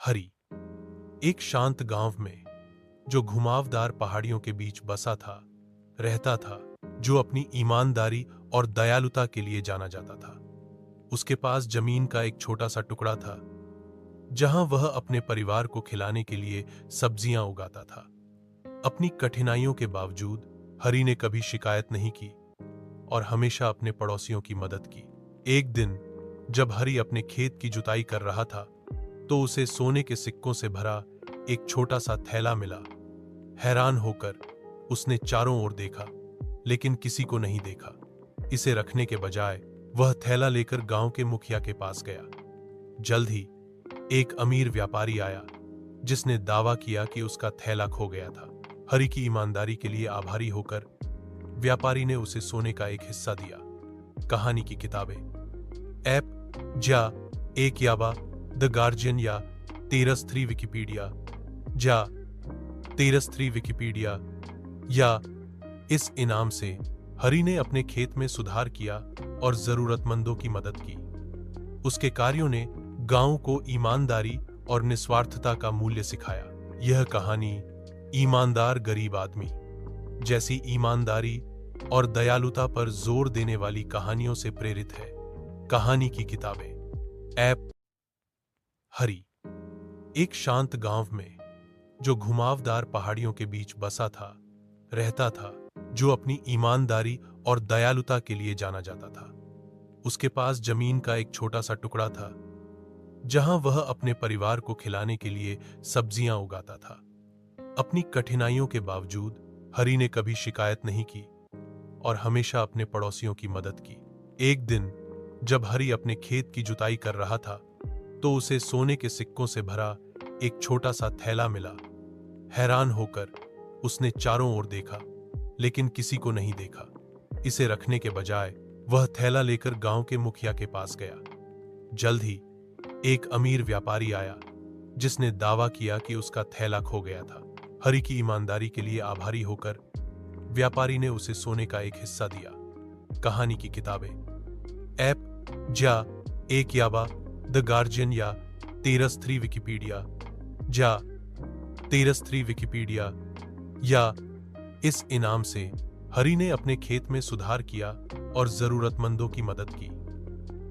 हरी एक शांत गांव में जो घुमावदार पहाड़ियों के बीच बसा था, रहता था, जो अपनी ईमानदारी और दयालुता के लिए जाना जाता था। उसके पास जमीन का एक छोटा सा टुकड़ा था, जहां वह अपने परिवार को खिलाने के लिए सब्जियां उगाता था। अपनी कठिनाइयों के बावजूद हरी ने कभी शिकायत नहीं की और हमेशा अपने पड़ोसियों की मदद की। एक दिन जब हरी अपने खेत की जुताई कर रहा था, तो उसे सोने के सिक्कों से भरा एक छोटा सा थैला मिला। हैरान होकर उसने चारों ओर देखा, लेकिन किसी को नहीं देखा। इसे रखने के बजाय वह थैला लेकर गांव के मुखिया के पास गया। जल्द ही एक अमीर व्यापारी आया, जिसने दावा किया कि उसका थैला खो गया था। हरी की ईमानदारी के लिए आभारी होकर व्यापारी ने उसे सोने का एक हिस्सा दिया। कहानी की किताबें ऐप जा एक याबा द गार्जियन या तेरस थ्री विकिपीडिया जा तेरस थ्री विकिपीडिया या इस इनाम से हरी ने अपने खेत में सुधार किया और जरूरतमंदों की मदद की। उसके कार्यों ने गांव को ईमानदारी और निस्वार्थता का मूल्य सिखाया। यह कहानी ईमानदार गरीब आदमी जैसी ईमानदारी और दयालुता पर जोर देने वाली कहानियों से प्रेरित है। कहानी की किताबें ऐप हरी एक शांत गांव में जो घुमावदार पहाड़ियों के बीच बसा था, रहता था, जो अपनी ईमानदारी और दयालुता के लिए जाना जाता था। उसके पास जमीन का एक छोटा सा टुकड़ा था, जहां वह अपने परिवार को खिलाने के लिए सब्जियां उगाता था। अपनी कठिनाइयों के बावजूद हरी ने कभी शिकायत नहीं की और हमेशा अपने पड़ोसियों की मदद की। एक दिन जब हरी अपने खेत की जुताई कर रहा था, तो उसे सोने के सिक्कों से भरा एक छोटा सा थैला मिला। हैरान होकर उसने चारों ओर देखा, लेकिन किसी को नहीं देखा। इसे रखने के बजाय वह थैला लेकर गांव के मुखिया के पास गया। जल्द ही एक अमीर व्यापारी आया, जिसने दावा किया कि उसका थैला खो गया था। हरी की ईमानदारी के लिए आभारी होकर व्यापारी ने उसे सोने का एक हिस्सा दिया। कहानी की किताबें ऐप जा एक याबा द गार्जियन या तेरस थ्री विकिपीडिया जा तेरस थ्री विकिपीडिया या इस इनाम से हरी ने अपने खेत में सुधार किया और जरूरतमंदों की मदद की।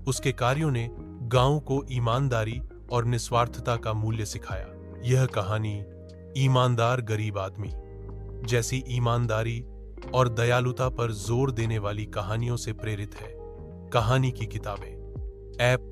उसके कार्यों ने गांव को ईमानदारी और निस्वार्थता का मूल्य सिखाया। यह कहानी ईमानदार गरीब आदमी जैसी ईमानदारी और दयालुता पर जोर देने वाली कहानियों से प्रेरित है। कहानी की किताबें ऐप